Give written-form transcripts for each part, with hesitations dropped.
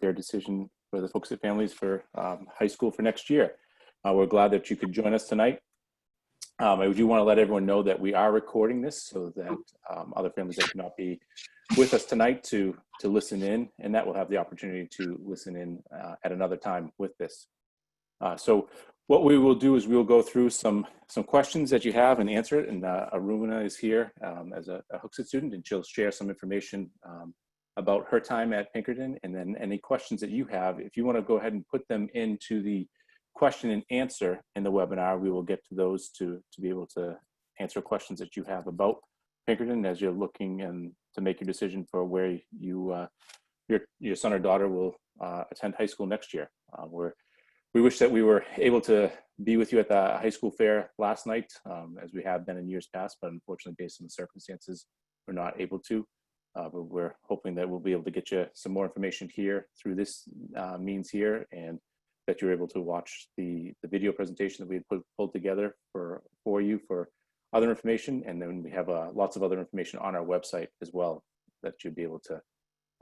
their decision for the folks at families for high school for next year. We're glad that you could join us tonight. I do want to let everyone know that we are recording this so that other families that cannot be with us tonight to listen in, and that will have the opportunity to listen in at another time with this. So what we will do is we will go through some questions that you have and answer it. And Arunima is here as a Hooksett student, and she'll share some information about her time at Pinkerton. And then any questions that you have, if you want to go ahead and put them into the question and answer in the webinar, we will get to those to be able to answer questions that you have about Pinkerton as you're looking and to make your decision for where you your son or daughter will attend high school next year. We wish that we were able to be with you at the high school fair last night, as we have been in years past, but unfortunately, based on the circumstances, we're not able to. But we're hoping that we'll be able to get you some more information here through this means here, and that you're able to watch the video presentation that we had pulled together for you for other information. And then we have lots of other information on our website as well that you'll be able to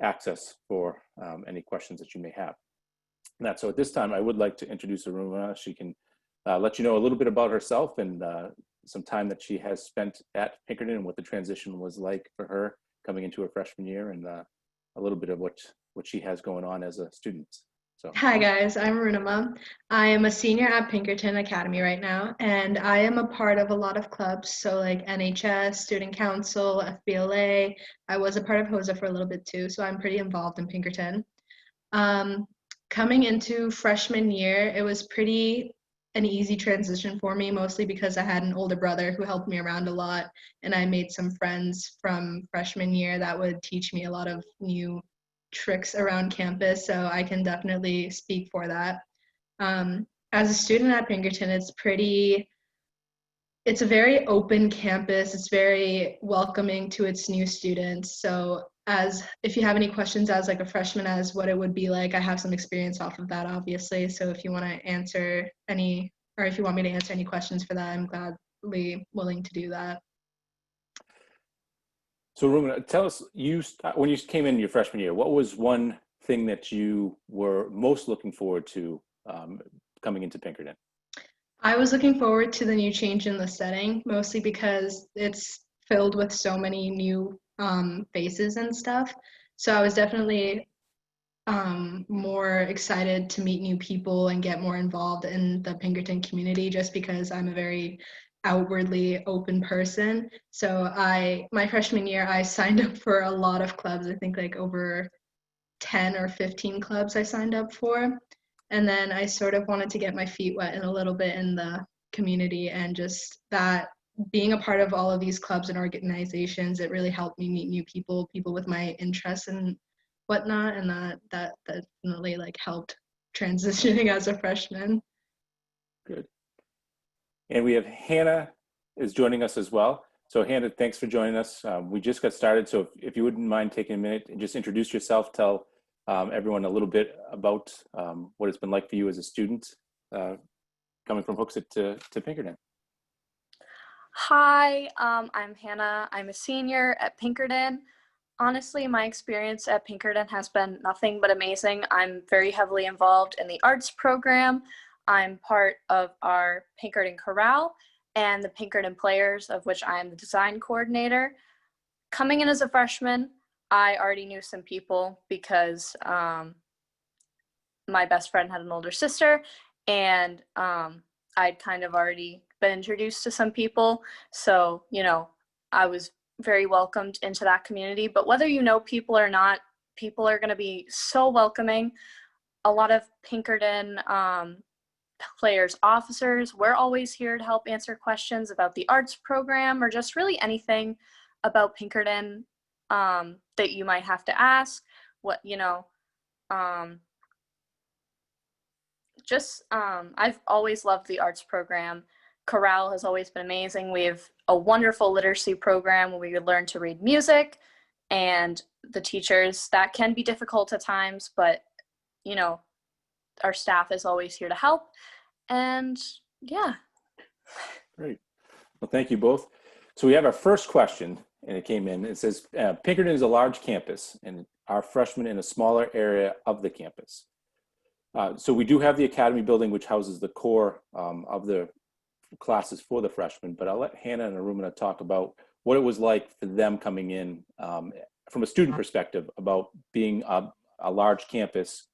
access for any questions that you may have. So at this time, I would like to introduce Arunima. She can let you know a little bit about herself and some time that she has spent at Pinkerton and what the transition was like for her coming into her freshman year, and a little bit of what she has going on as a student. So. Hi guys, I'm Arunima. I am a senior at Pinkerton Academy right now, and I am a part of a lot of clubs, so like NHS, Student Council, FBLA. I was a part of HOSA for a little bit too, so I'm pretty involved in Pinkerton. Coming into freshman year, it was pretty an easy transition for me, mostly because I had an older brother who helped me around a lot, and I made some friends from freshman year that would teach me a lot of new tricks around campus, so I can definitely speak for that. As a student at Pinkerton, it's a very open campus. It's very welcoming to its new students. So if you have any questions as like a freshman as what it would be like, I have some experience off of that, obviously. So if you want to answer if you want me to answer any questions for that, I'm gladly willing to do that. So Arunima, tell us, when you came in your freshman year, what was one thing that you were most looking forward to coming into Pinkerton? I was looking forward to the new change in the setting, mostly because it's filled with so many new faces and stuff. So I was definitely more excited to meet new people and get more involved in the Pinkerton community, just because I'm a very outwardly open person. So my freshman year, I signed up for a lot of clubs. I think like over 10 or 15 clubs I signed up for. And then I sort of wanted to get my feet wet in a little bit in the community, and just that being a part of all of these clubs and organizations, it really helped me meet new people with my interests and whatnot, and that definitely like helped transitioning as a freshman. Good. And we have Hannah is joining us as well. So Hannah, thanks for joining us. We just got started, so if you wouldn't mind taking a minute and just introduce yourself, tell everyone a little bit about what it's been like for you as a student coming from Hooksett to Pinkerton. Hi, I'm Hannah. I'm a senior at Pinkerton. Honestly, my experience at Pinkerton has been nothing but amazing. I'm very heavily involved in the arts program. I'm part of our Pinkerton Chorale and the Pinkerton Players, of which I am the design coordinator. Coming in as a freshman, I already knew some people because my best friend had an older sister, and I'd kind of already been introduced to some people. So, I was very welcomed into that community. But whether you know people or not, people are going to be so welcoming. A lot of Pinkerton Players officers, we're always here to help answer questions about the arts program or just really anything about Pinkerton that you might have to ask. I've always loved the arts program. Chorale has always been amazing. We have a wonderful literacy program where we learn to read music, and the teachers, that can be difficult at times, but our staff is always here to help. And yeah. Great. Well, thank you both. So we have our first question, and it came in. It says, Pinkerton is a large campus, and are freshmen in a smaller area of the campus. So we do have the Academy building, which houses the core of the classes for the freshmen, but I'll let Hannah and Arunima talk about what it was like for them coming in from a student perspective about being a large campus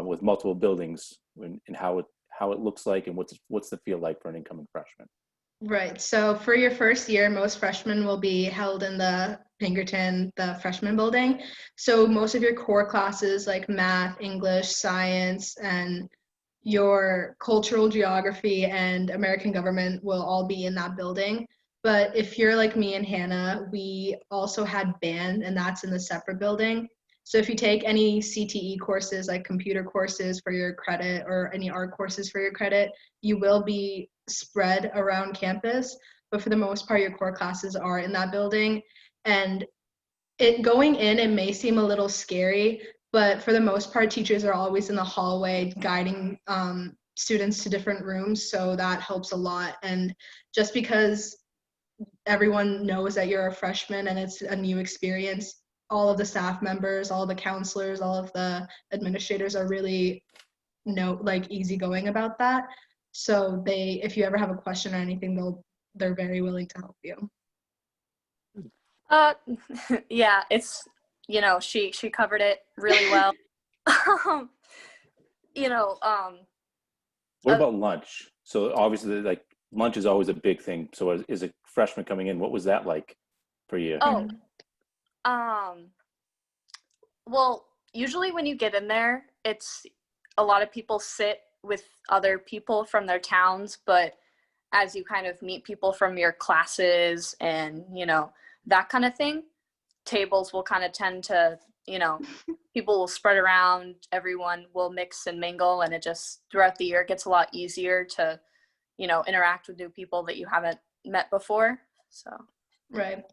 with multiple buildings and how it looks like and what's the feel like for an incoming freshman. Right. So for your first year, most freshmen will be held in the Pinkerton, the freshman building. So most of your core classes like math, English, science, and your cultural geography and American government will all be in that building. But if you're like me and Hannah, we also had band, and that's in the separate building. So if you take any CTE courses, like computer courses for your credit or any art courses for your credit, you will be spread around campus. But for the most part, your core classes are in that building. And going in, it may seem a little scary, but for the most part, teachers are always in the hallway guiding students to different rooms. So that helps a lot. And just because everyone knows that you're a freshman and it's a new experience, all of the staff members, all the counselors, all of the administrators are really easygoing about that. So if you ever have a question or anything, they're very willing to help you. Yeah, it's, she covered it really well. What about lunch? So obviously, like, lunch is always a big thing. So as a freshman coming in, what was that like for you? Oh, well, usually when you get in there, it's a lot of people sit with other people from their towns, but as you kind of meet people from your classes and, that kind of thing, tables will kind of tend to, people will spread around, everyone will mix and mingle, and it just throughout the year gets a lot easier to, interact with new people that you haven't met before. So right.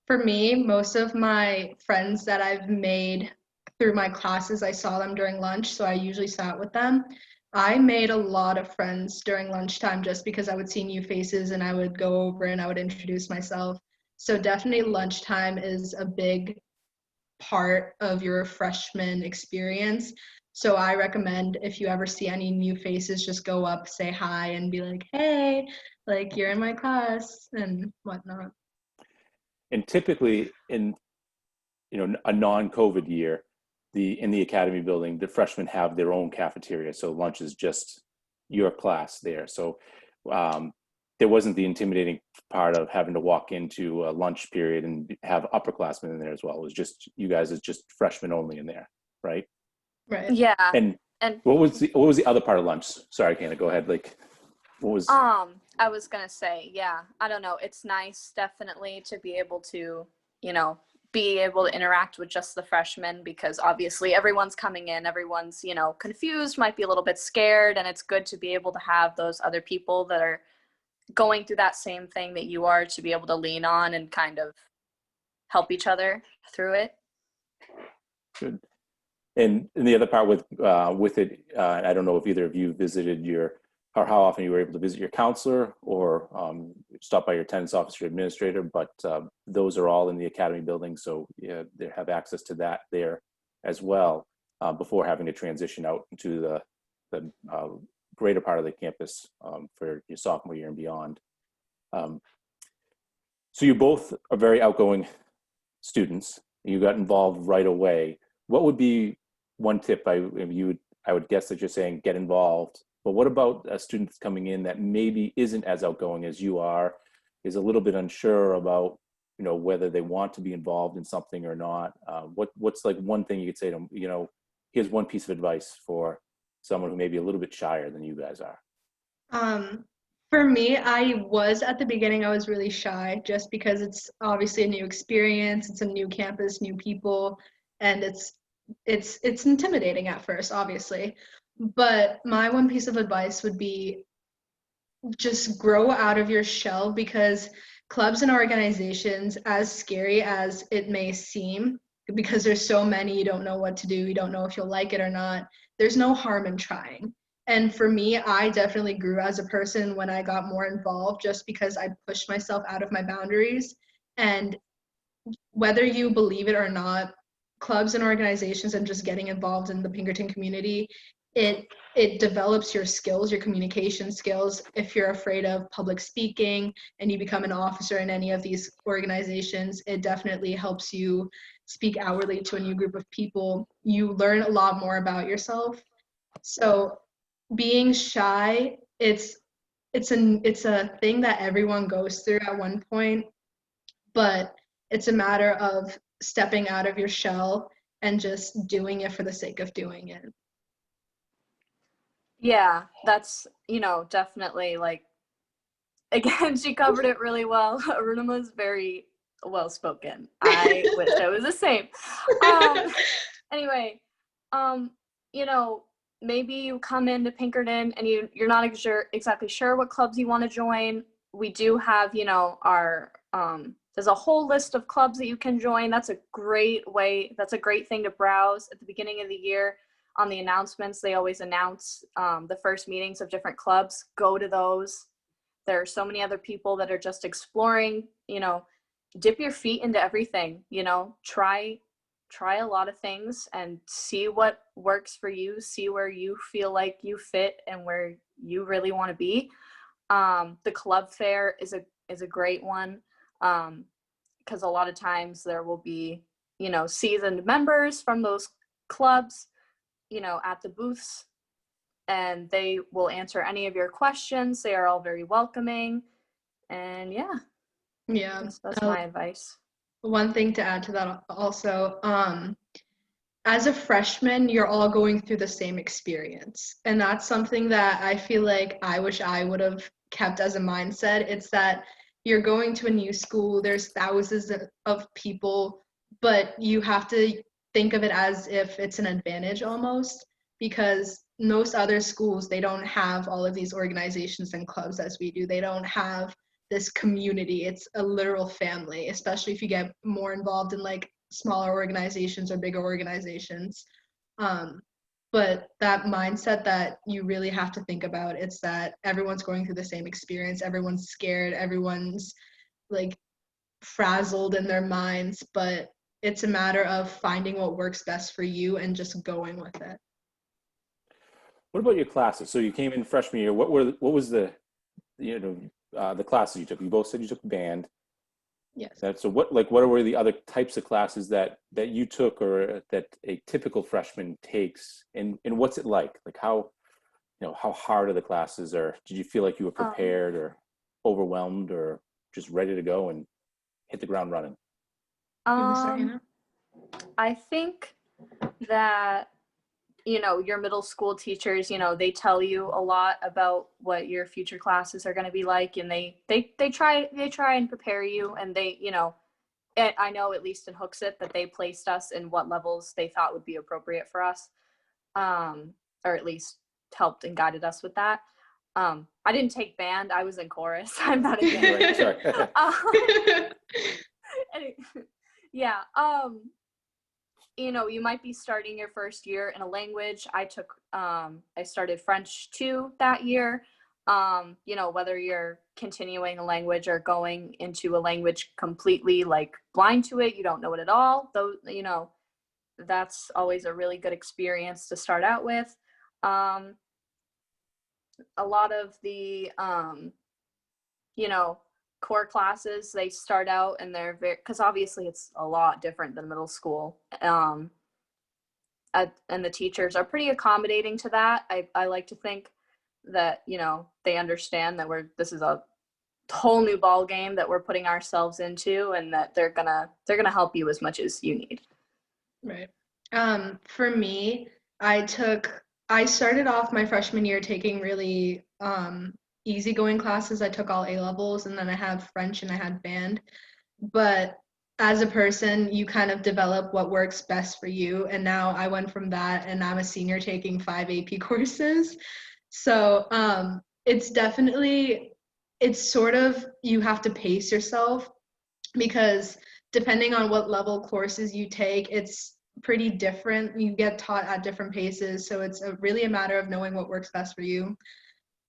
For me, most of my friends that I've made through my classes, I saw them during lunch, so I usually sat with them. I made a lot of friends during lunchtime just because I would see new faces and I would go over and I would introduce myself. So definitely lunchtime is a big part of your freshman experience. So I recommend if you ever see any new faces, just go up, say hi, and be like, hey, like you're in my class and whatnot. And typically in a non-COVID year, in the Academy building, the freshmen have their own cafeteria. So lunch is just your class there. So there wasn't the intimidating part of having to walk into a lunch period and have upperclassmen in there as well. It was just you guys as just freshmen only in there, right? Right. yeah. And what was the other part of lunch? Sorry, Hannah, go ahead. Like, what was? I was gonna say, yeah, I don't know. It's nice, definitely, to be able to, be able to interact with just the freshmen, because obviously everyone's coming in, everyone's, confused, might be a little bit scared, and it's good to be able to have those other people that are going through that same thing that you are to be able to lean on and kind of help each other through it. Good. And the other part with it, I don't know if either of you visited or how often you were able to visit your counselor or stop by your attendance officer administrator, but those are all in the Academy building, so yeah, they have access to that there as well before having to transition out into the greater part of the campus for your sophomore year and beyond. So you both are very outgoing students. You got involved right away. What would be one tip? I would guess that you're saying get involved. But what about students coming in that maybe isn't as outgoing as you are, is a little bit unsure about, whether they want to be involved in something or not? What's like one thing you could say to them, here's one piece of advice for someone who may be a little bit shyer than you guys are? For me, at the beginning, I was really shy just because it's obviously a new experience. It's a new campus, new people, and it's intimidating at first, obviously. But my one piece of advice would be just grow out of your shell, because clubs and organizations, as scary as it may seem, because there's so many, you don't know what to do, you don't know if you'll like it or not, there's no harm in trying. And for me, I definitely grew as a person when I got more involved, just because I pushed myself out of my boundaries. And whether you believe it or not, clubs and organizations and just getting involved in the Pinkerton community, it develops your skills, your communication skills. If you're afraid of public speaking and you become an officer in any of these organizations, it definitely helps you speak outwardly to a new group of people. You learn a lot more about yourself. So being shy, it's a thing that everyone goes through at one point, but it's a matter of stepping out of your shell and just doing it for the sake of doing it. Yeah, that's, definitely, like, again, she covered it really well. Arunima's very well spoken. I wish I was the same. Anyway, maybe you come into Pinkerton and you're not exactly sure what clubs you want to join. We do have, our there's a whole list of clubs that you can join. That's a great thing to browse at the beginning of the year. On the announcements, they always announce the first meetings of different clubs. Go to those. There are so many other people that are just exploring, dip your feet into everything, try a lot of things and see what works for you, see where you feel like you fit and where you really want to be. The club fair is a great one, because a lot of times there will be, seasoned members from those clubs, at the booths, and they will answer any of your questions. They are all very welcoming, and yeah, that's my advice. One thing to add to that also, as a freshman, you're all going through the same experience, and that's something that I feel like I wish I would have kept as a mindset. It's that you're going to a new school, there's thousands of people, but you have to think of it as if it's an advantage almost, because most other schools, they don't have all of these organizations and clubs as we do. They don't have this community. It's a literal family, especially if you get more involved in like smaller organizations or bigger organizations. But that mindset that you really have to think about, it's that everyone's going through the same experience. Everyone's scared. Everyone's like frazzled in their minds, but it's a matter of finding what works best for you and just going with it. What about your classes? So you came in freshman year. What was the classes you took? You both said you took band. Yes. So what were the other types of classes that you took, or that a typical freshman takes, and what's it like? Like how hard are the classes, or did you feel like you were prepared or overwhelmed or just ready to go and hit the ground running? I think that your middle school teachers, they tell you a lot about what your future classes are going to be like, and they try and prepare you, and I know at least in Hooksett that they placed us in what levels they thought would be appropriate for us, or at least helped and guided us with that. I didn't take band. I was in chorus. I'm not in band. Sorry. Yeah. You might be starting your first year in a language. I started French 2 that year. Whether you're continuing a language or going into a language completely like blind to it, you don't know it at all, though, that's always a really good experience to start out with. A lot of the, core classes, they start out and they're because obviously it's a lot different than middle school, and the teachers are pretty accommodating to that. I like to think that they understand that this is a whole new ball game that we're putting ourselves into, and that they're gonna help you as much as you need. Right. For me, I started off my freshman year taking really easygoing classes. I took all A levels, and then I had French and I had band. But as a person, you kind of develop what works best for you. And now I went from that, and I'm a senior taking 5 AP courses. So it's sort of, you have to pace yourself, because depending on what level courses you take, it's pretty different. You get taught at different paces. So it's really a matter of knowing what works best for you.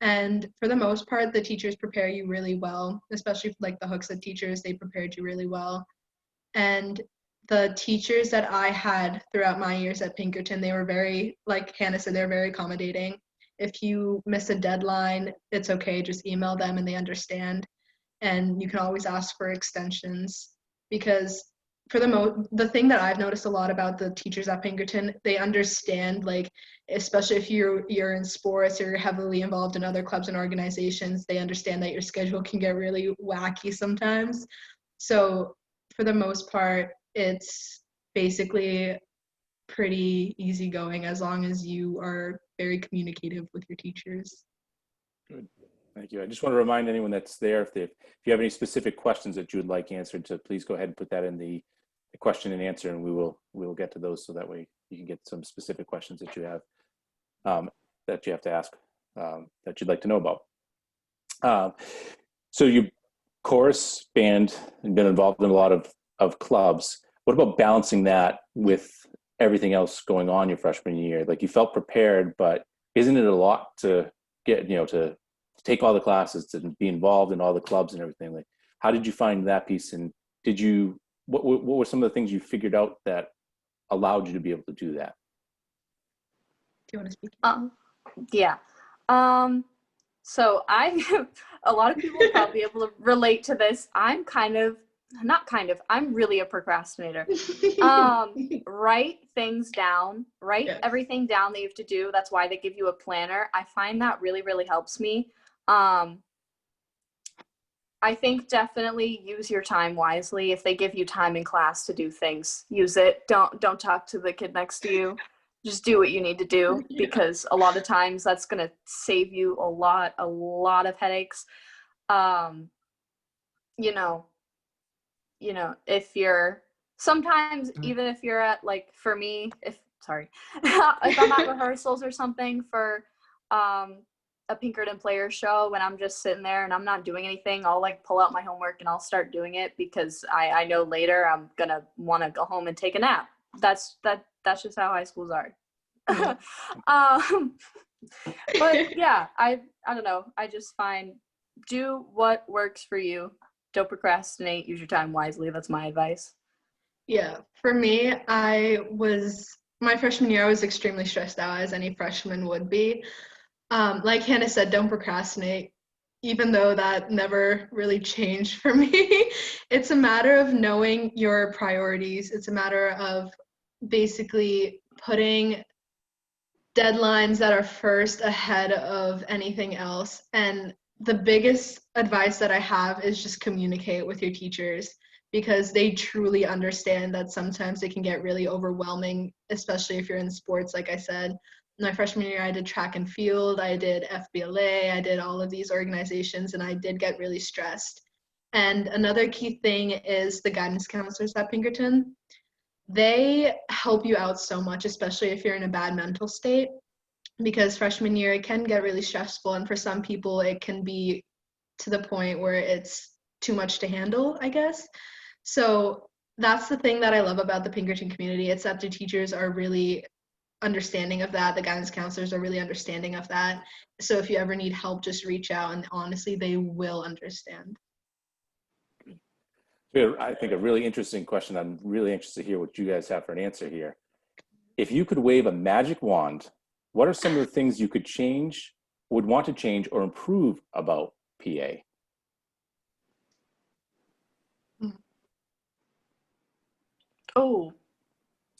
And for the most part, the teachers prepare you really well, especially like the Hooksett teachers, they prepared you really well. And the teachers that I had throughout my years at Pinkerton, they were very, like Hannah said, they're very accommodating. If you miss a deadline, it's okay, just email them and they understand. And you can always ask for extensions, because for the thing that I've noticed a lot about the teachers at Pinkerton, they understand, like, especially if you're in sports or you're heavily involved in other clubs and organizations, they understand that your schedule can get really wacky sometimes. So for the most part, it's basically pretty easygoing as long as you are very communicative with your teachers. Good. Thank you. I just want to remind anyone that's there, if you have any specific questions that you would like answered, to please go ahead and put that in the question and answer, and we will get to those, so that way you can get some specific questions that you have that you have to ask that you'd like to know about. So you chorus, band, and been involved in a lot of clubs. What about balancing that with everything else going on your freshman year? Like, you felt prepared, but isn't it a lot to get, to take all the classes, to be involved in all the clubs and everything? Like, how did you find that piece? And what were some of the things you figured out that allowed you to be able to do that? Do you want to speak? Yeah. So a lot of people will probably be able to relate to this. I'm really a procrastinator. Write things down, Yes. everything down that you have to do. That's why they give you a planner. I find that really, really helps me. I think definitely use your time wisely. If they give you time in class to do things, use it. Don't talk to the kid next to you. Just do what you need to do, because a lot of times that's going to save you a lot of headaches. If you're sometimes, even if you're at, like, for me, if I'm at rehearsals or something for a Pinkerton player show, when I'm just sitting there and I'm not doing anything, I'll, like, pull out my homework and I'll start doing it, because I know later I'm gonna want to go home and take a nap. That's just how high schools are. But yeah, I don't know. I just find, do what works for you. Don't procrastinate. Use your time wisely. That's my advice. Yeah, for me, my freshman year, I was extremely stressed out, as any freshman would be. Like Hannah said, don't procrastinate, even though that never really changed for me. It's a matter of knowing your priorities. It's a matter of basically putting deadlines that are first ahead of anything else. And the biggest advice that I have is just communicate with your teachers, because they truly understand that sometimes it can get really overwhelming, especially if you're in sports. Like I said, my freshman year, I did track and field, I did FBLA, I did all of these organizations, and I did get really stressed. And another key thing is the guidance counselors at Pinkerton. They help you out so much, especially if you're in a bad mental state, because freshman year, it can get really stressful. And for some people, it can be to the point where it's too much to handle, I guess. So that's the thing that I love about the Pinkerton community. It's that the teachers are really understanding of that. The guidance counselors are really understanding of that. So if you ever need help, just reach out, and honestly, they will understand. I think a really interesting question. I'm really anxious to hear what you guys have for an answer here. If you could wave a magic wand, what are some of the things you could change, would want to change, or improve about PA? Oh,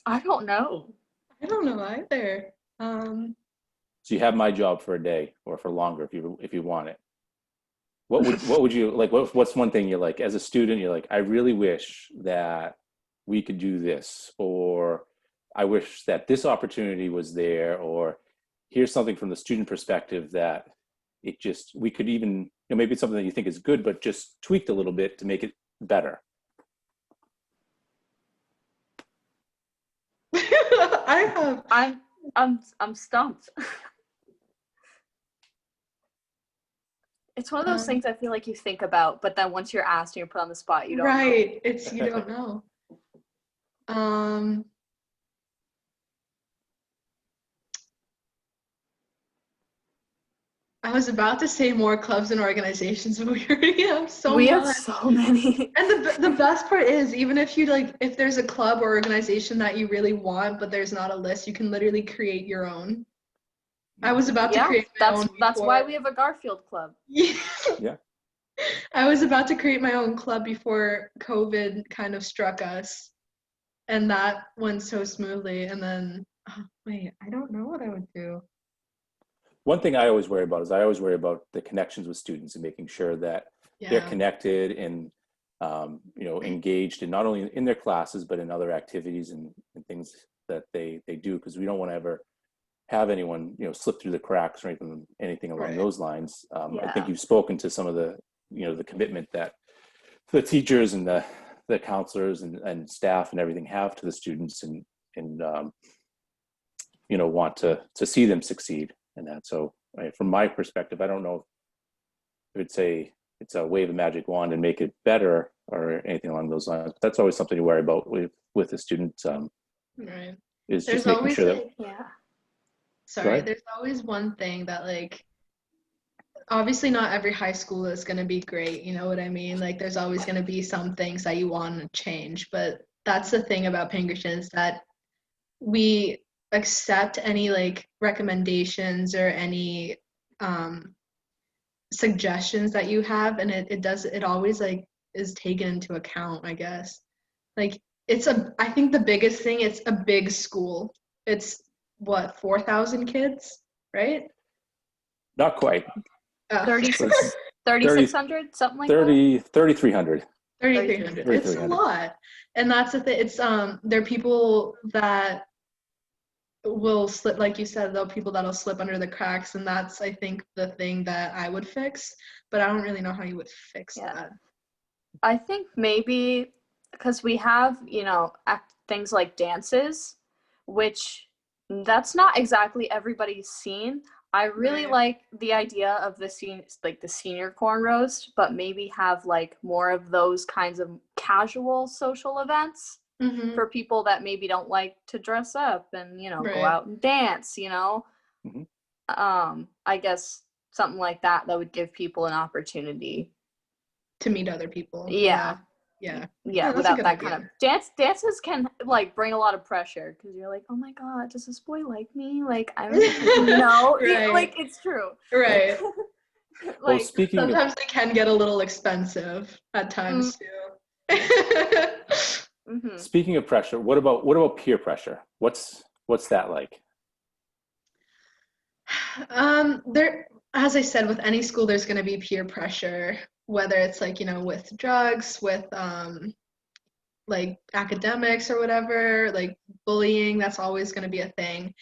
I don't know. I don't know either. So you have my job for a day, or for longer if you want it. What would you like? What's one thing you're like, as a student, you're like, I really wish that we could do this, or I wish that this opportunity was there, or here's something from the student perspective that we could even, maybe it's something that you think is good, but just tweaked a little bit to make it better. I'm stumped. It's one of those things I feel like you think about, but then once you're asked and you're put on the spot, you don't know. Right. You don't know. I was about to say more clubs and organizations, but we already have so We much. have so many. And the best part is, even if you like, if there's a club or organization that you really want, but there's not a list, you can literally create your own. I was about to Yeah, create my own that's why before. we have a Garfield Club. Yeah. I was about to create my own club before COVID kind of struck us, and that went so smoothly. And then, oh, wait, I don't know what I would do. One thing I always worry about is I always worry about the connections with students and making sure that they're Yeah, connected and engaged in not only in their classes but in other activities and things that they do, because we don't want to ever have anyone slip through the cracks or anything along right. those lines. I Yeah. think you've spoken to some of the the commitment that the teachers and the counselors and staff and everything have to the students and want to see them succeed and that. So from my perspective, I don't know if I would say it's a wave a magic wand and make it better or anything along those lines. But that's always something to worry about with the students. Right. Is There's just making always sure that. like, Yeah. sorry, Right. there's always one thing that like, obviously not every high school is going to be great, you know what I mean? Like there's always going to be some things that you want to change, but that's the thing about Pinkerton is that we accept any like recommendations or any suggestions that you have, and it always like is taken into account, I guess. Like I think the biggest thing, it's a big school. It's what, 4,000 kids, right? Not quite. 3,600, something like 3,300. 3,300. It's a 3,300. lot. And that's the thing. It's there are people that will slip, like you said, there are people that'll slip under the cracks, and that's, I think, the thing that I would fix, but I don't really know how you would fix Yeah. that. I think maybe because we have, things like dances, which that's not exactly everybody's scene. I really Right. like the idea of the senior corn roast, but maybe have like more of those kinds of casual social events Mm-hmm. for people that maybe don't like to dress up and, go Right. out and dance, Mhm. I guess something like that would give people an opportunity. To meet other people. Yeah. Yeah. Yeah, That's a without good that idea. kind of dances can like bring a lot of pressure because you're like, oh my god, does this boy like me? Like I'm Right. like it's true. Right. Well, Like speaking of, Sometimes they can get a little expensive at times too. mhm. speaking of pressure, what about peer pressure? What's that like? There, as I said, with any school, there's going to be peer pressure, whether it's like, with drugs, with like academics or whatever, like bullying, that's always going to be a thing.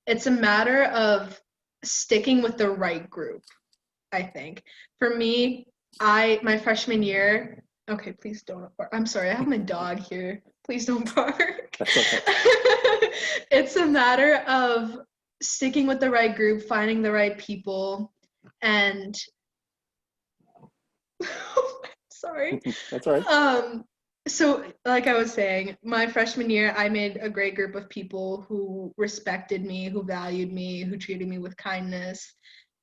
It's a matter of sticking with the right group, I think. For me, my freshman year, okay, please don't bark. I'm sorry, I have my dog here. Please don't bark. That's okay. It's a matter of sticking with the right group, finding the right people, and sorry. That's all right. So like I was saying, my freshman year, I made a great group of people who respected me, who valued me, who treated me with kindness.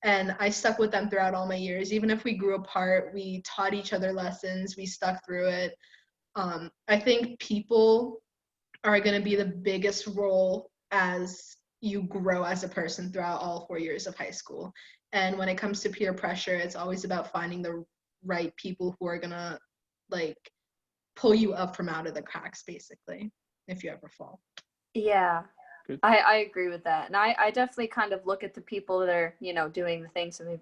And I stuck with them throughout all my years. Even if we grew apart, we taught each other lessons, we stuck through it. I think people are going to be the biggest role as you grow as a person throughout all 4 years of high school. And when it comes to peer pressure, it's always about finding the right people who are going to like pull you up from out of the cracks, basically, if you ever fall. Yeah. Good. I agree with that. And I definitely kind of look at the people that are, doing the things that,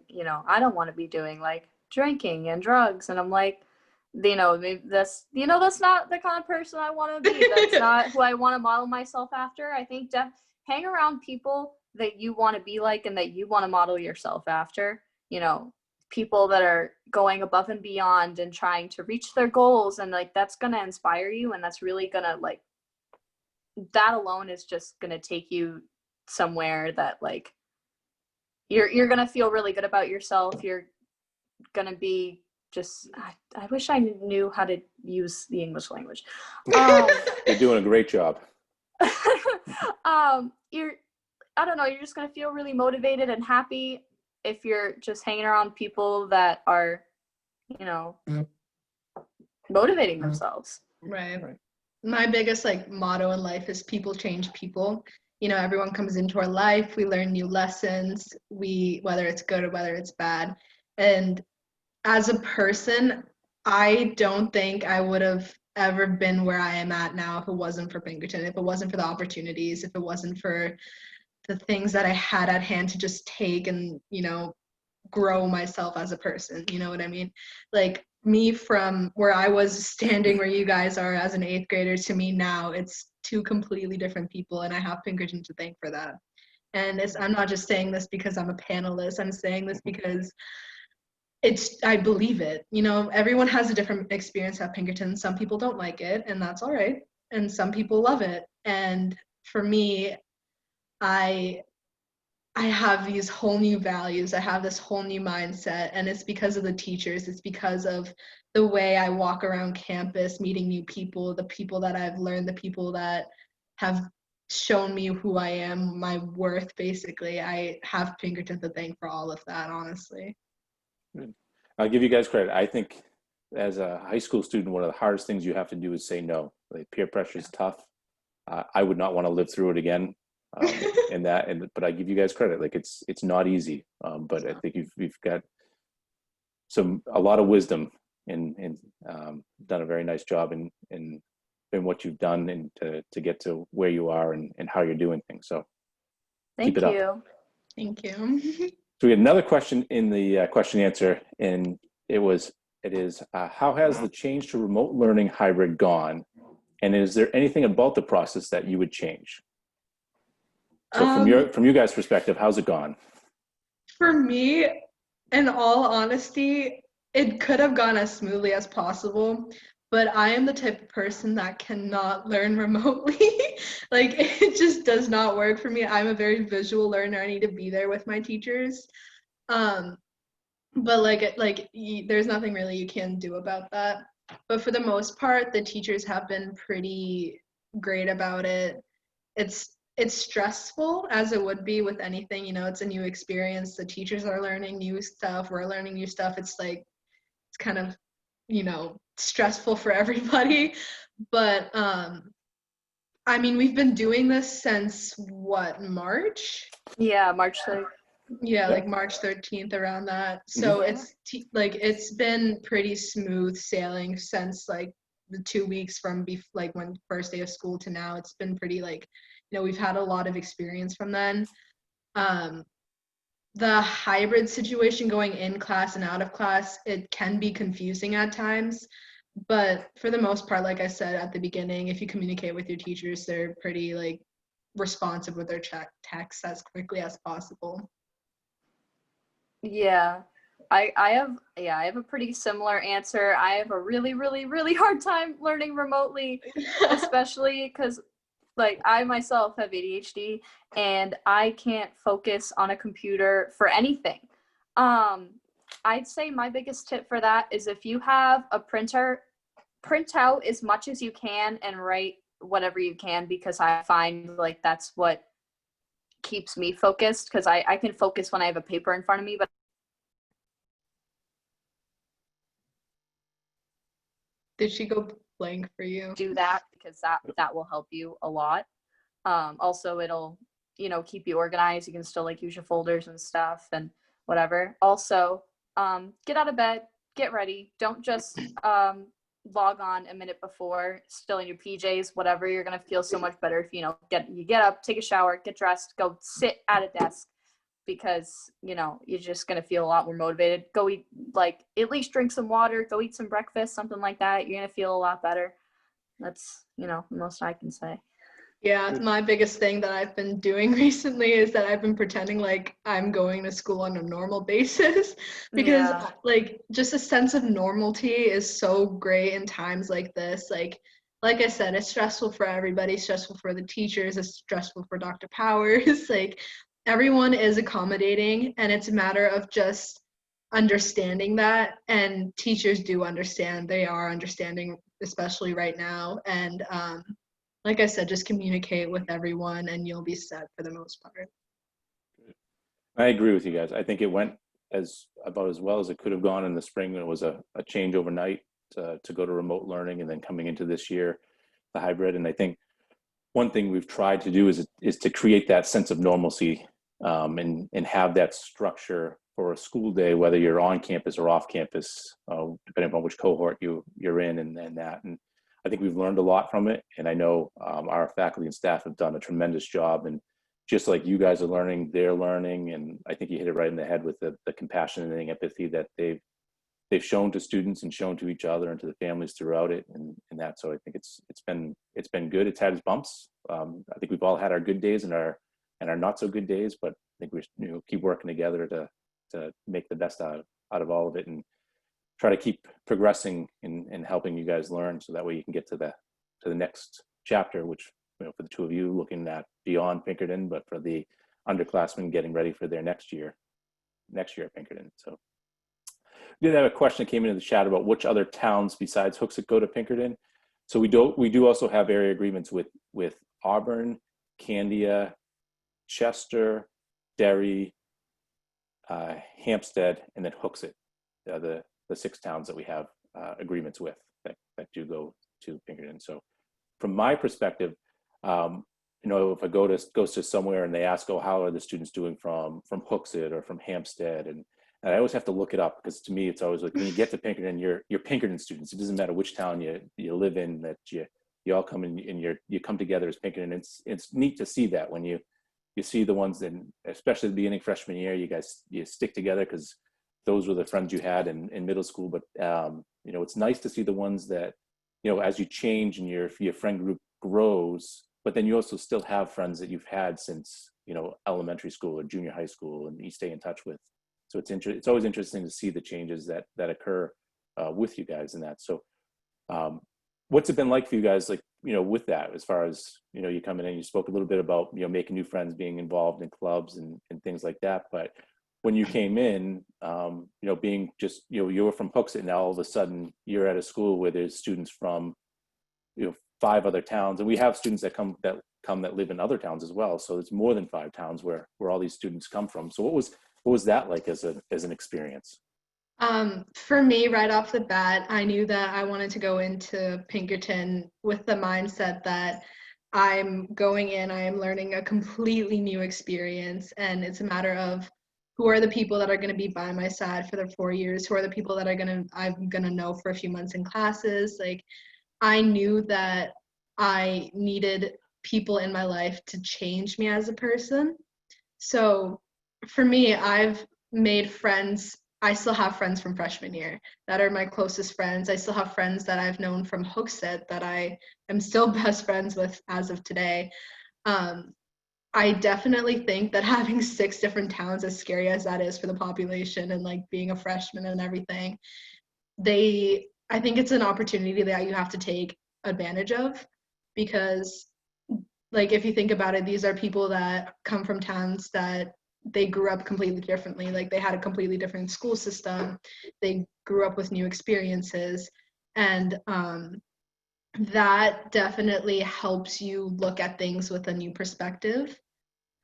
I don't want to be doing, like drinking and drugs. And I'm like, maybe that's not the kind of person I want to be. That's not who I want to model myself after. I think hang around people that you want to be like and that you want to model yourself after, people that are going above and beyond and trying to reach their goals. And like, that's going to inspire you. And that's really going to like, that alone is just going to take you somewhere that like, you're going to feel really good about yourself. You're going to be just, I wish I knew how to use the English language. You're doing a great job. I don't know, you're just going to feel really motivated and happy if you're just hanging around people that are, you know, motivating themselves. Right. My biggest like motto in life is people change people. You know, everyone comes into our life, we learn new lessons, whether it's good or whether it's bad. And as a person, I don't think I would have ever been where I am at now if it wasn't for Pinkerton, if it wasn't for the opportunities, if it wasn't for the things that I had at hand to just take and, you know, grow myself as a person. You know what I mean? Like me from where I was standing where you guys are as an 8th grader to me now, it's two completely different people, and I have Pinkerton to thank for that. And I'm not just saying this because I'm a panelist. I'm saying this because I believe it. You know, everyone has a different experience at Pinkerton. Some people don't like it, and that's all right. And some people love it. And for me, I have these whole new values. I have this whole new mindset, and it's because of the teachers. It's because of the way I walk around campus, meeting new people, the people that I've learned, the people that have shown me who I am, my worth, basically. I have Pinkerton to thank for all of that, honestly. I'll give you guys credit. I think as a high school student, one of the hardest things you have to do is say no. Like, peer pressure is tough. I would not want to live through it again. But I give you guys credit. Like, it's not easy. But I think you've got a lot of wisdom and done a very nice job in what you've done and to get to where you are and how you're doing things. So keep it up. Thank you. So we had another question in the question answer, and it is how has the change to remote learning hybrid gone? And is there anything about the process that you would change? So from you guys' perspective, how's it gone? For me, in all honesty, it could have gone as smoothly as possible, but I am the type of person that cannot learn remotely. Like, it just does not work for me. I'm a very visual learner. I need to be there with my teachers. But there's nothing really you can do about that. But for the most part, the teachers have been pretty great about it. It's stressful, as it would be with anything. You know, it's a new experience. The teachers are learning new stuff. We're learning new stuff. It's kind of, you know, stressful for everybody. But I mean, we've been doing this since what, March? Yeah, March 3rd. Yeah, like March 13th, around that. So it's been pretty smooth sailing since like the 2 weeks from like when first day of school to now. It's been pretty, like, you know, we've had a lot of experience from then. The hybrid situation, going in class and out of class, it can be confusing at times. But for the most part, like I said at the beginning, if you communicate with your teachers, they're pretty like responsive with their texts as quickly as possible. Yeah, I have a pretty similar answer. I have a really, really, really hard time learning remotely, especially because, like, I myself have ADHD and I can't focus on a computer for anything. I'd say my biggest tip for that is, if you have a printer, print out as much as you can and write whatever you can, because I find like that's what keeps me focused, because I can focus when I have a paper in front of me, but Did she go blank for you? do that because that will help you a lot. Also, it'll, you know, keep you organized. You can still like use your folders and stuff and whatever. Also, get out of bed, get ready. Don't just log on a minute before, still in your PJs, whatever. You're gonna feel so much better if you get up, take a shower, get dressed, go sit at a desk, because, you know, you're just gonna feel a lot more motivated. Go eat, like, at least drink some water, go eat some breakfast, something like that. You're gonna feel a lot better. That's, you know, the most I can say. Yeah, my biggest thing that I've been doing recently is that I've been pretending like I'm going to school on a normal basis, because like, just a sense of normalcy is so great in times like this. Like I said, it's stressful for everybody, stressful for the teachers, it's stressful for Dr. Powers. Like, everyone is accommodating, and it's a matter of just understanding that, and teachers do understand. They are understanding, especially right now. And like I said, just communicate with everyone and you'll be set for the most part. I agree with you guys. I think it went about as well as it could have gone in the spring. It was a change overnight to go to remote learning, and then coming into this year, the hybrid. And I think one thing we've tried to do is to create that sense of normalcy, and have that structure for a school day, whether you're on campus or off campus, depending on which cohort you're in, and that. And I think we've learned a lot from it. And I know our faculty and staff have done a tremendous job. And just like you guys are learning, they're learning. And I think you hit it right in the head with the compassion and empathy that they've shown to students and shown to each other and to the families throughout it, and that. So I think it's been good. It's had its bumps. I think we've all had our good days and our not so good days, but I think we keep working together to make the best out of all of it, and try to keep progressing and helping you guys learn, so that way you can get to the next chapter, which, for the two of you, looking at beyond Pinkerton, but for the underclassmen getting ready for their next year at Pinkerton. So we did have a question that came into the chat about which other towns besides Hooksett go to Pinkerton. So we do also have area agreements with Auburn, Candia, Chester, Derry, Hampstead, and then Hooksett. The 6 towns that we have agreements with that do go to Pinkerton. So from my perspective, if I goes to somewhere and they ask, oh, how are the students doing from Hooksett or from Hampstead, and I always have to look it up, because to me it's always like, when you get to Pinkerton, you're Pinkerton students. It doesn't matter which town you live in, that you all come in and you come together as Pinkerton. It's neat to see that when you see the ones that, especially the beginning freshman year, you stick together, because those were the friends you had in middle school. But it's nice to see the ones that, as you change and your friend group grows, but then you also still have friends that you've had since elementary school or junior high school, and you stay in touch with. So it's always interesting to see the changes that occur with you guys in that. So what's it been like for you guys, like, with that, as far as, you coming in, you spoke a little bit about, making new friends, being involved in clubs and things like that. But when you came in, being just, you were from Hooksett, and now all of a sudden you're at a school where there's students from, 5 other towns, and we have students that come that live in other towns as well. So it's more than 5 towns where all these students come from. So what was that like as an experience? For me, right off the bat, I knew that I wanted to go into Pinkerton with the mindset that I'm going in, I am learning a completely new experience, and it's a matter of who are the people that are going to be by my side for the 4 years, who are the people that I'm going to know for a few months in classes. Like, I knew that I needed people in my life to change me as a person. So for me, I've made friends. I still have friends from freshman year that are my closest friends. I still have friends that I've known from Hooksett that I am still best friends with as of today. I definitely think that having 6 different towns, as scary as that is for the population, and like being a freshman and everything, I think it's an opportunity that you have to take advantage of, because, like, if you think about it, these are people that come from towns that they grew up completely differently. Like, they had a completely different school system. They grew up with new experiences, and that definitely helps you look at things with a new perspective,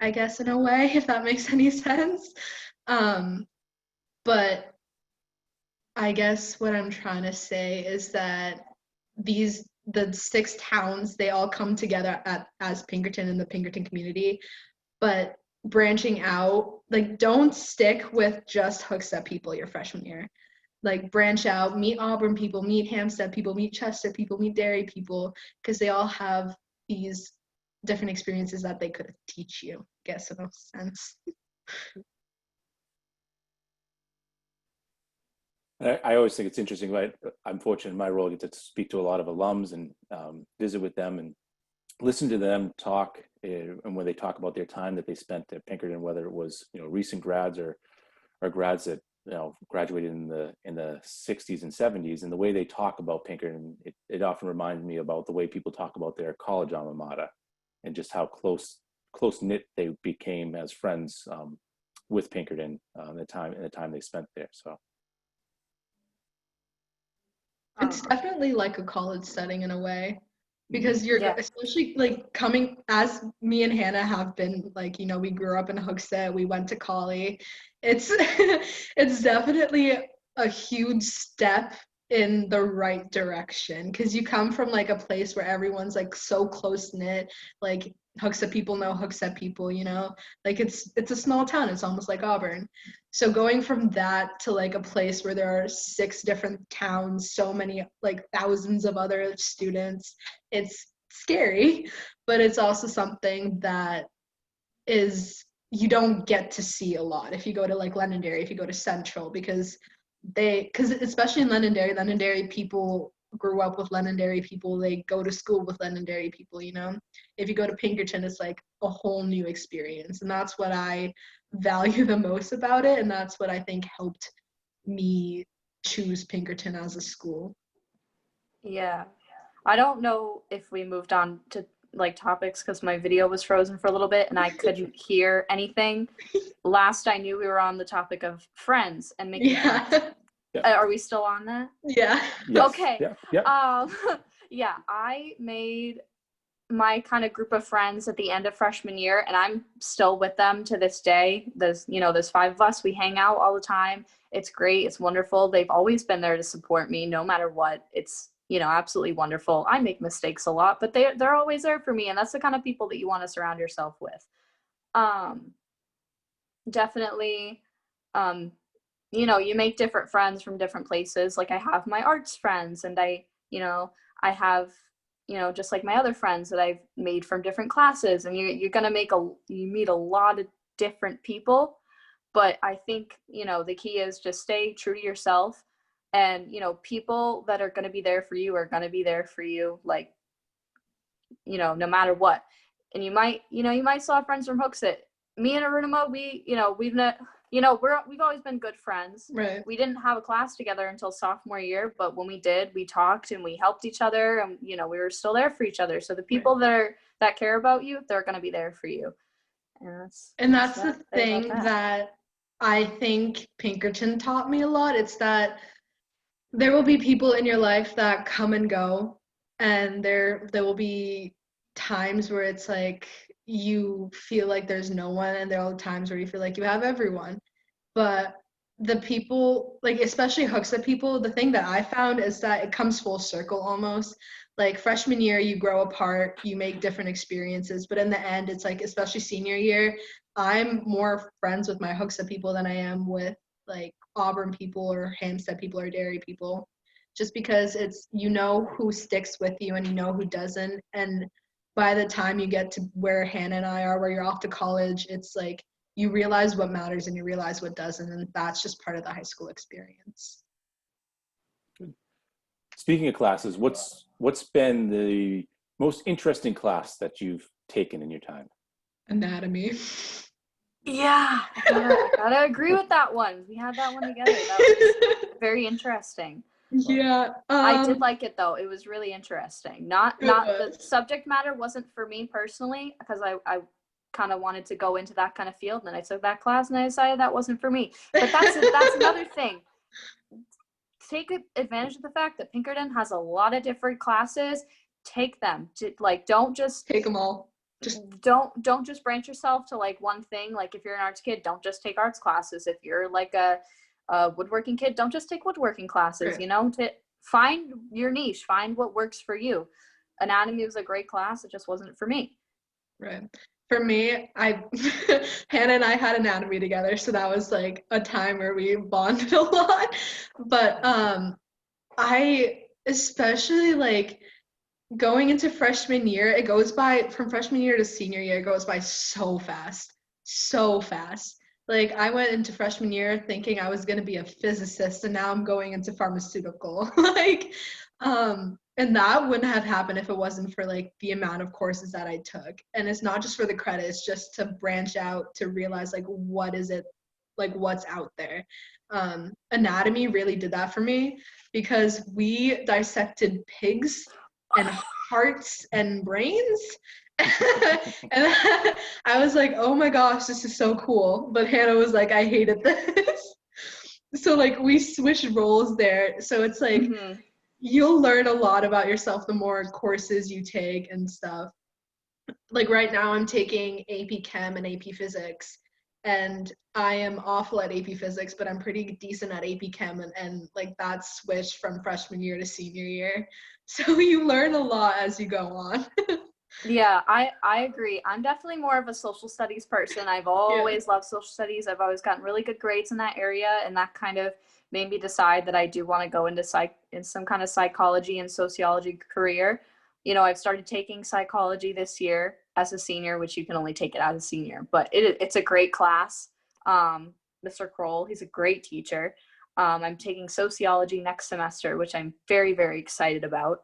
I guess, in a way, if that makes any sense. But I guess what I'm trying to say is that the 6 towns, they all come together as Pinkerton in the Pinkerton community, but branching out, like, don't stick with just Hooksett people your freshman year. Like, branch out, meet Auburn people, meet Hampstead people, meet Chester people, meet Derry people, because they all have these different experiences that they could teach you, I guess, in a sense. I always think it's interesting, right? I'm fortunate in my role, I get to speak to a lot of alums and visit with them and listen to them talk, and when they talk about their time that they spent at Pinkerton, whether it was recent grads or grads that graduated in the 60s and 70s, and the way they talk about Pinkerton, it often reminds me about the way people talk about their college alma mater, and just how close knit they became as friends with Pinkerton in the time they spent there. So it's definitely like a college setting in a way. because you're Yeah. especially like coming as me and Hannah have been like, you know, we grew up in Hooksett, we went to Cawley. It's it's definitely a huge step in the right direction because you come from like a place where everyone's like so close knit, like Hooksett people know Hooksett people, you know, like it's a small town, it's almost like Auburn. So going from that to like a place where there are 6 different towns, so many like thousands of other students, it's scary, but it's also something that is you don't get to see a lot if you go to like Londonderry, if you go to Central, because especially in Londonderry people grew up with Londonderry people, they go to school with Londonderry people, you know. If you go to Pinkerton, it's like a whole new experience, and that's what I value the most about it, and that's what I think helped me choose Pinkerton as a school. Yeah. I don't know if we moved on to like topics because my video was frozen for a little bit and I couldn't hear anything. Last I knew we were on the topic of friends and making friends. Are we still on that? Yeah. Yes. Okay. Yeah. Yeah, I made my kind of group of friends at the end of freshman year, and I'm still with them to this day. There's 5 of us. We hang out all the time. It's great. It's wonderful. They've always been there to support me no matter what. It's, absolutely wonderful. I make mistakes a lot, but they're always there for me, and that's the kind of people that you want to surround yourself with. Definitely, you make different friends from different places. Like I have my arts friends, and I have, just like my other friends that I've made from different classes, and you're going to meet a lot of different people. But I think, the key is just stay true to yourself, and, people that are going to be there for you are going to be there for you, like, no matter what. And you might still have friends from Hooksett. Me and Arunima, we've always been good friends. Right. We didn't have a class together until sophomore year, but when we did, we talked and we helped each other, and we were still there for each other. So the people that care about you, they're going to be there for you. And that's the thing that I think Pinkerton taught me a lot. It's that there will be people in your life that come and go, and there will be times where it's like you feel like there's no one, and there are times where you feel like you have everyone. But the people, like especially Hooksett people, the thing that I found is that it comes full circle almost. Like freshman year, you grow apart, you make different experiences, but in the end, it's like, especially senior year, I'm more friends with my Hooksett people than I am with like Auburn people or Hampstead people or Derry people, just because it's, who sticks with you and who doesn't. And by the time you get to where Hannah and I are, where you're off to college, it's like you realize what matters and you realize what doesn't, and that's just part of the high school experience. Speaking of classes, what's been the most interesting class that you've taken in your time? Anatomy. Yeah, I gotta agree with that one. We had that one together. That was very interesting. Yeah. I did like it though. It was really interesting. Not the subject matter wasn't for me personally, because I kind of wanted to go into that kind of field, and then I took that class and I decided that wasn't for me. But that's another thing. Take advantage of the fact that Pinkerton has a lot of different classes. Take them. Don't just take them all. Don't just branch yourself to like one thing. Like if you're an arts kid, don't just take arts classes. If you're like a woodworking kid, don't just take woodworking classes. Right. To find your niche, find what works for you. Anatomy was a great class. It just wasn't for me. Right. For me, Hannah and I had anatomy together, so that was like a time where we bonded a lot. But I especially like going into freshman year, it goes by, from freshman year to senior year, it goes by so fast. Like I went into freshman year thinking I was going to be a physicist, and now I'm going into pharmaceutical. And that wouldn't have happened if it wasn't for like the amount of courses that I took. And it's not just for the credit, it's just to branch out, to realize like what is it, like what's out there. Anatomy really did that for me, because we dissected pigs and hearts and brains. And I was like, oh my gosh, this is so cool. But Hannah was like, I hated this. So like we switched roles there. So it's like you'll learn a lot about yourself the more courses you take and stuff. Like right now I'm taking AP Chem and AP Physics, and I am awful at AP Physics, but I'm pretty decent at AP Chem, and like that switched from freshman year to senior year. So you learn a lot as you go on. Yeah, I agree. I'm definitely more of a social studies person. I've always loved social studies. I've always gotten really good grades in that area, and that kind of made me decide that I do want to go into some kind of psychology and sociology career. You know, I've started taking psychology this year as a senior, which you can only take it as a senior, but it's a great class. Mr. Kroll, he's a great teacher. I'm taking sociology next semester, which I'm very, very excited about.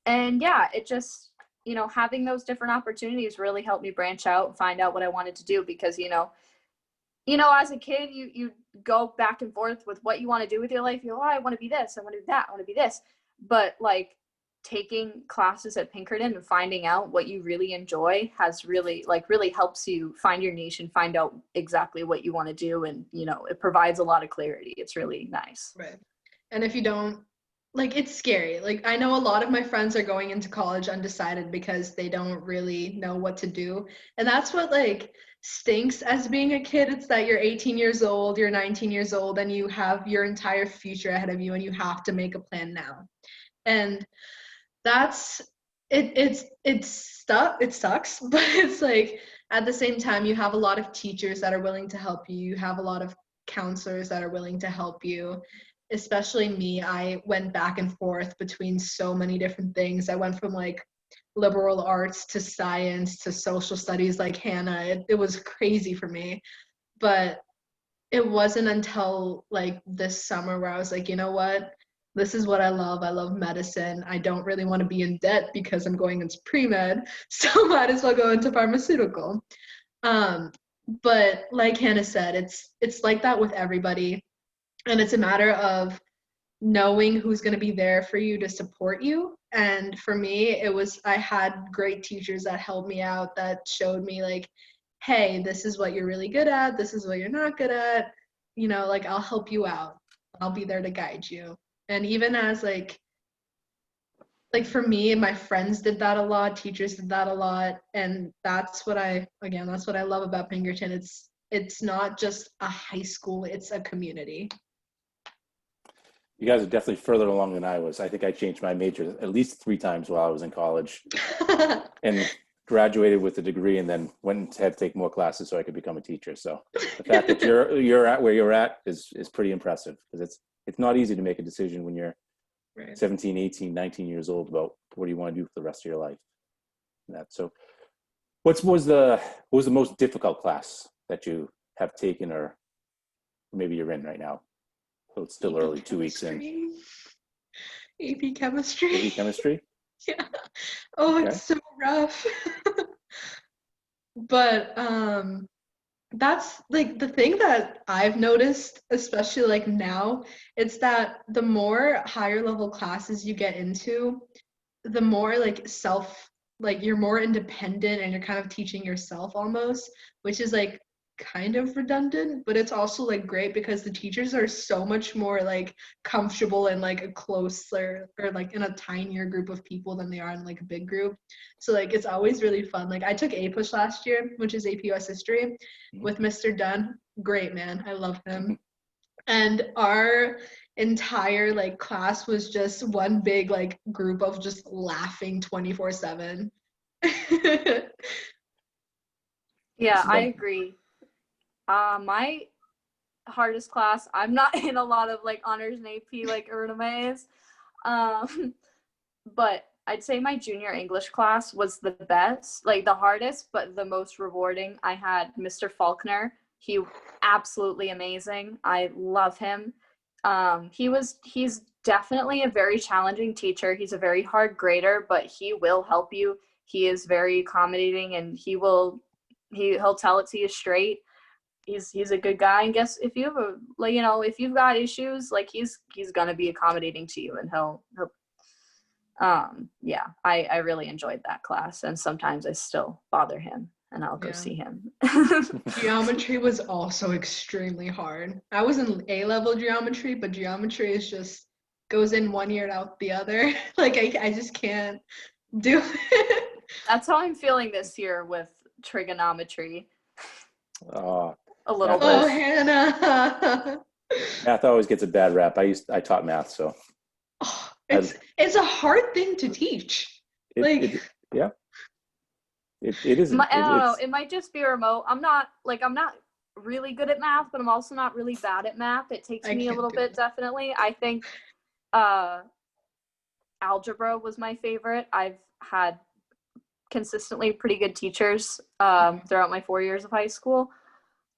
And yeah, it just, you know, having those different opportunities really helped me branch out and find out what I wanted to do, because, as a kid, you go back and forth with what you want to do with your life. You're like, oh, I want to be this, I want to do that, I want to be this. But like taking classes at Pinkerton and finding out what you really enjoy has really helps you find your niche and find out exactly what you want to do. And, it provides a lot of clarity. It's really nice. Right. And if you don't, like, it's scary. Like, I know a lot of my friends are going into college undecided because they don't really know what to do. And that's what, like, stinks as being a kid. It's that you're 18 years old, you're 19 years old, and you have your entire future ahead of you, and you have to make a plan now. And that's, it sucks, but it's like, at the same time, you have a lot of teachers that are willing to help you. You have a lot of counselors that are willing to help you. Especially me, I went back and forth between so many different things. I went from like liberal arts to science to social studies like Hannah. It was crazy for me. But it wasn't until like this summer where I was like, you know what? This is what I love. I love medicine. I don't really want to be in debt because I'm going into pre-med, so might as well go into pharmaceutical. But like Hannah said, it's like that with everybody. And it's a matter of knowing who's going to be there for you to support you. And for me, I had great teachers that helped me out, that showed me like, hey, this is what you're really good at. This is what you're not good at. Like, I'll help you out. I'll be there to guide you. And even as like for me, my friends did that a lot. Teachers did that a lot. And that's what I love about Pinkerton. It's not just a high school, it's a community. You guys are definitely further along than I was. I think I changed my major at least 3 times while I was in college and graduated with a degree, and then went and had to take more classes so I could become a teacher. So the fact that you're at where you're at is pretty impressive, because it's not easy to make a decision when you're 17, 18, 19 years old about what do you want to do for the rest of your life. So what was the most difficult class that you have taken, or maybe you're in right now? So it's still early, 2 weeks in. AP Chemistry. AP Chemistry? Yeah. Oh, okay. It's so rough. But that's like the thing that I've noticed, especially like now, it's that the more higher level classes you get into, the more you're more independent, and you're kind of teaching yourself almost, which is like kind of redundant, but it's also like great because the teachers are so much more like comfortable in like a closer, or like in a tinier group of people than they are in like a big group. So like it's always really fun. Like I took APUSH last year, which is AP US History, with Mr. Dunn. Great man, I love him. And our entire like class was just one big like group of just laughing 24/7. Yeah, I agree. My hardest class, I'm not in a lot of like honors and AP like Arunima is, but I'd say my junior English class was the best, like the hardest, but the most rewarding. I had Mr. Faulkner. He absolutely amazing. I love him. He's definitely a very challenging teacher. He's a very hard grader, but he will help you. He is very accommodating, and he'll tell it to you straight. He's a good guy, and guess if you have if you've got issues, like he's gonna be accommodating to you, and he'll I really enjoyed that class, and sometimes I still bother him and I'll go see him. Geometry was also extremely hard. I was in A-level geometry, but geometry is just goes in one ear and out the other. Like I just can't do it. That's how I'm feeling this year with trigonometry. Uh, A little Math Oh, bit. Hannah. math always gets a bad rap. I taught math, so Oh, I, it's a hard thing to teach. Like yeah, it is. I don't know. It's It might just be remote. I'm not really good at math, but I'm also not really bad at math. It takes I me a can't little do bit, it. definitely. I think uh, algebra was my favorite. I've had consistently pretty good teachers throughout my 4 years of high school.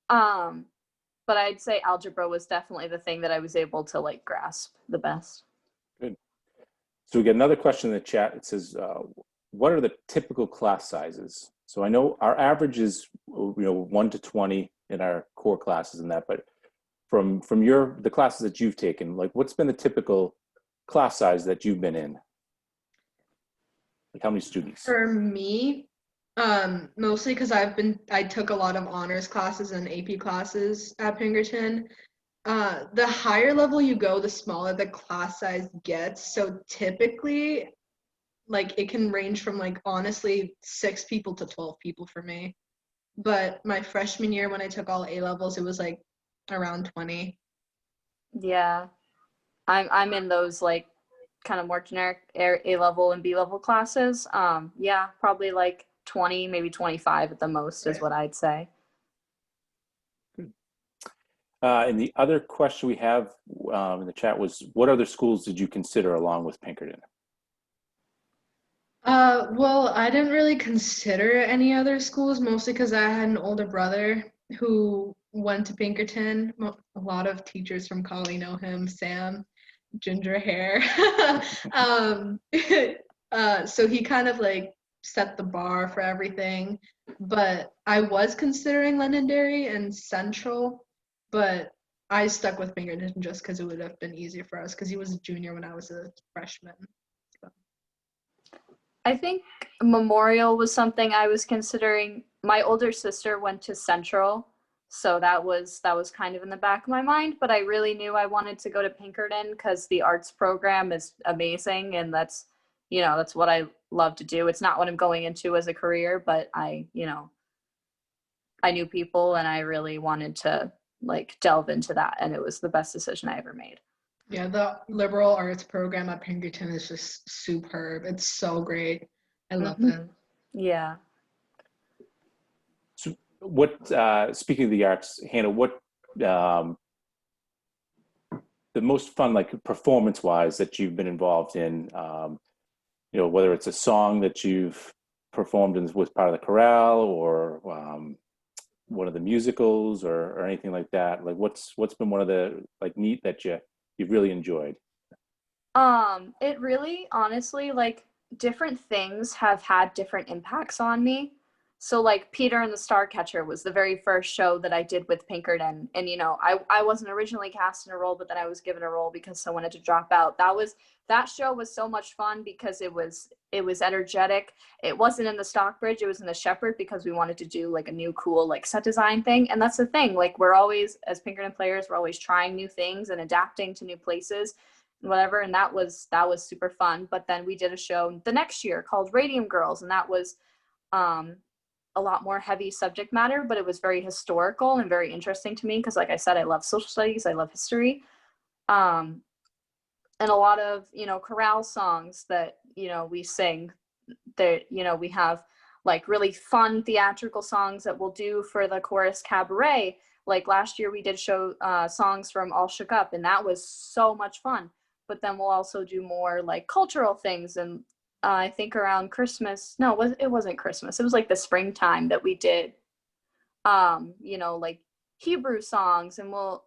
But I'd say algebra was definitely the thing that I was able to like grasp the best. good. So we get another question in the chat. It says, "What are the typical class sizes?" So I know our average is 1 to 20 in our core classes and that, but from the classes that you've taken, like what's been the typical class size that you've been in? Like how many students? For me, mostly because I took a lot of honors classes and AP classes at Pinkerton. The higher level you go, the smaller the class size gets. So typically, like it can range from like honestly 6 people to 12 people for me. But my freshman year when I took all A levels, it was like around 20. Yeah, I'm in those like kind of more generic A level and B level classes. Yeah, probably like 20, maybe 25 at the most is Right. what I'd say. And the other question we have in the chat was, what other schools did you consider along with Pinkerton? Well, I didn't really consider any other schools, mostly because I had an older brother who went to Pinkerton. A lot of teachers from Cawley know him, Sam, ginger hair. um, so he kind of like set the bar for everything. But I was considering Londonderry and Central, but I stuck with Pinkerton just because it would have been easier for us because he was a junior when I was a freshman. I think Memorial was something I was considering. My older sister went to Central, so that was kind of in the back of my mind, but I really knew I wanted to go to Pinkerton because the arts program is amazing and that's what I love to do. It's not what I'm going into as a career, but I knew people and I really wanted to like delve into that, and it was the best decision I ever made. Yeah, the liberal arts program at Pinkerton is just superb. It's so great. I love it. Yeah. So what, speaking of the arts, Hannah, what the most fun, like performance-wise, that you've been involved in, whether it's a song that you've performed in with part of the chorale or one of the musicals or anything like that? Like what's been one of the like neat that you've really enjoyed? It really, honestly, like different things have had different impacts on me. So like Peter and the Starcatcher was the very first show that I did with Pinkerton. And I wasn't originally cast in a role, but then I was given a role because someone had to drop out. That show was so much fun because it was energetic. It wasn't in the Stockbridge, it was in the Shepherd because we wanted to do like a new cool like set design thing. And that's the thing, like we're always, as Pinkerton players, we're always trying new things and adapting to new places and whatever. And that was super fun. But then we did a show the next year called Radium Girls, and that was a lot more heavy subject matter, but it was very historical and very interesting to me because like I said, I love social studies, I love history. And a lot of chorale songs that we sing, that we have like really fun theatrical songs that we'll do for the chorus cabaret. Like last year we did show songs from All Shook Up, and that was so much fun. But then we'll also do more like cultural things, and I think around Christmas, no, it wasn't Christmas, it was like the springtime that we did like Hebrew songs. And we'll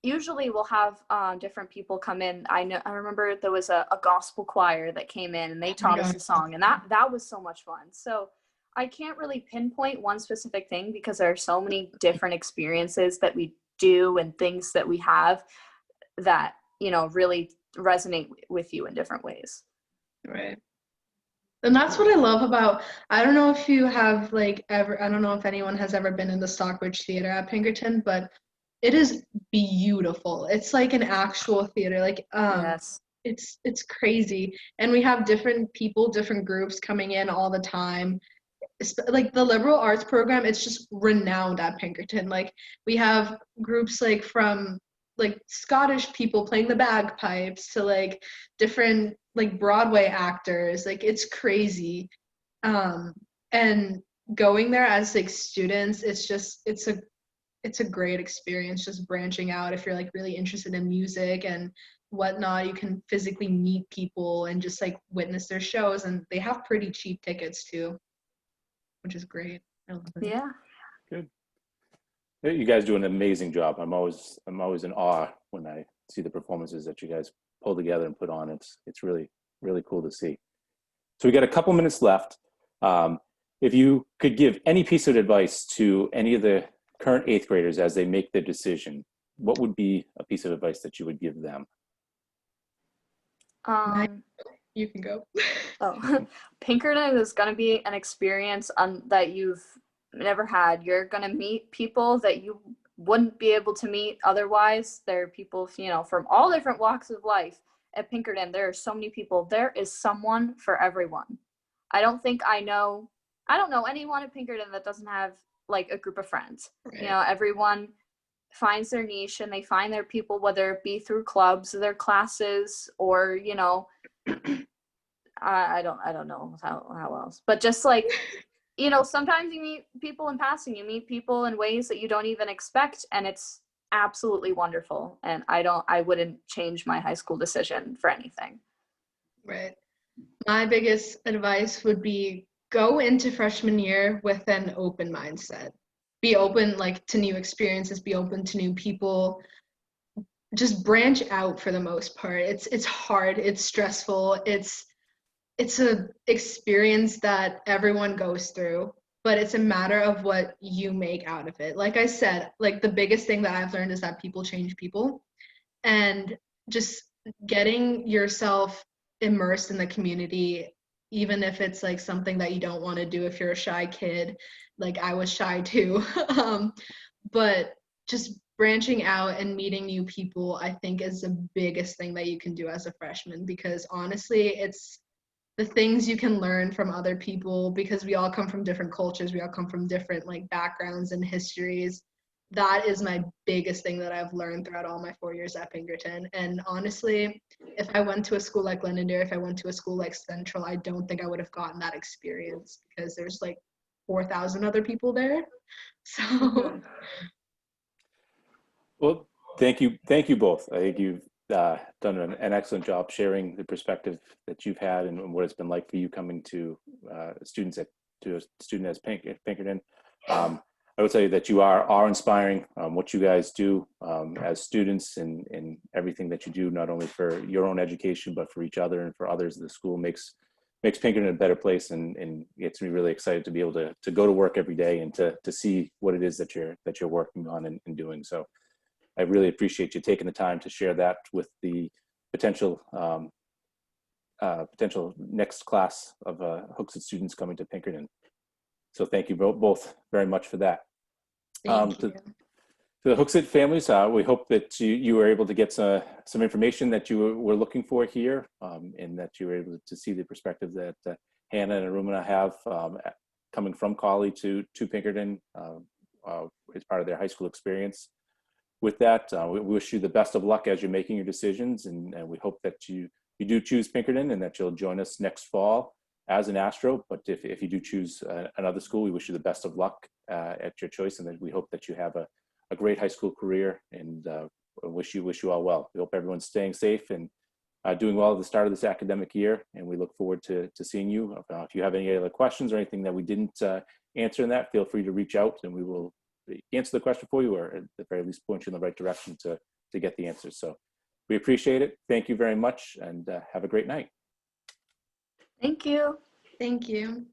usually we'll have different people come in. I remember there was a gospel choir that came in and they taught us a song, and that was so much fun. So I can't really pinpoint one specific thing because there are so many different experiences that we do and things that we have that really resonate with you in different ways. Right. And that's what I love about, I don't know if you have like ever, I don't know if anyone has ever been in the Stockbridge Theater at Pinkerton, but it is beautiful. It's like an actual theater. Like Yes. it's crazy. And we have different people, different groups coming in all the time. Like the liberal arts program, it's just renowned at Pinkerton. Like we have groups like from like Scottish people playing the bagpipes to like different like Broadway actors. Like it's crazy. And going there as like students, it's a great experience just branching out. If you're like really interested in music and whatnot, you can physically meet people and just like witness their shows, and they have pretty cheap tickets too, which is great. I love it. Yeah. Good. You guys do an amazing job. I'm always in awe when I see the performances that you guys pull together and put on. It's really, really cool to see. So we got a couple minutes left. If you could give any piece of advice to any of the current 8th graders as they make their decision, what would be a piece of advice that you would give them? You can go. Oh, Pinkerton is going to be an experience that you've never had. You're going to meet people that you wouldn't be able to meet otherwise. There are people, from all different walks of life at Pinkerton. There are so many people. There is someone for everyone. I don't know anyone at Pinkerton that doesn't have like a group of friends. Right. Everyone finds their niche and they find their people, whether it be through clubs, their classes, or I don't know how else, but just like sometimes you meet people in passing, you meet people in ways that you don't even expect, and it's absolutely wonderful. And I wouldn't change my high school decision for anything. Right. My biggest advice would be go into freshman year with an open mindset. Be open like to new experiences, be open to new people. Just branch out for the most part. It's hard, it's stressful, it's a experience that everyone goes through, but it's a matter of what you make out of it. Like I said, like the biggest thing that I've learned is that people change people, and just getting yourself immersed in the community, even if it's like something that you don't want to do if you're a shy kid, like I was shy too. But just branching out and meeting new people, I think, is the biggest thing that you can do as a freshman, because honestly, it's the things you can learn from other people, because we all come from different cultures, we all come from different like backgrounds and histories. That is my biggest thing that I've learned throughout all my 4 years at Pinkerton. And honestly, if I went to a school like Londonderry, if I went to a school like Central, I don't think I would have gotten that experience, because there's like 4,000 other people there. So Well, thank you both. I think you've done an excellent job sharing the perspective that you've had and what it's been like for you coming to a student as Pinkerton. I would say that you are inspiring. What you guys do as students and everything that you do, not only for your own education, but for each other and for others. The school makes Pinkerton a better place, and gets me really excited to be able to go to work every day and to see what it is that you're working on and doing. So I really appreciate you taking the time to share that with the potential next class of Hooksett students coming to Pinkerton. So thank you both very much for that. thank you. To the Hooksett families, we hope that you were able to get some information that you were looking for here, and that you were able to see the perspective that Hannah and Arunima have coming from Cawley to Pinkerton as part of their high school experience. With that, we wish you the best of luck as you're making your decisions, and we hope that you do choose Pinkerton and that you'll join us next fall as an Astro. But if you do choose another school, we wish you the best of luck at your choice, and that we hope that you have a great high school career, and wish you all well. We hope everyone's staying safe and doing well at the start of this academic year, and we look forward to seeing you. If you have any other questions or anything that we didn't answer in that, feel free to reach out, and we will answer the question for you, or at the very least point you in the right direction to get the answers. So we appreciate it. Thank you very much, and have a great night. Thank you. Thank you.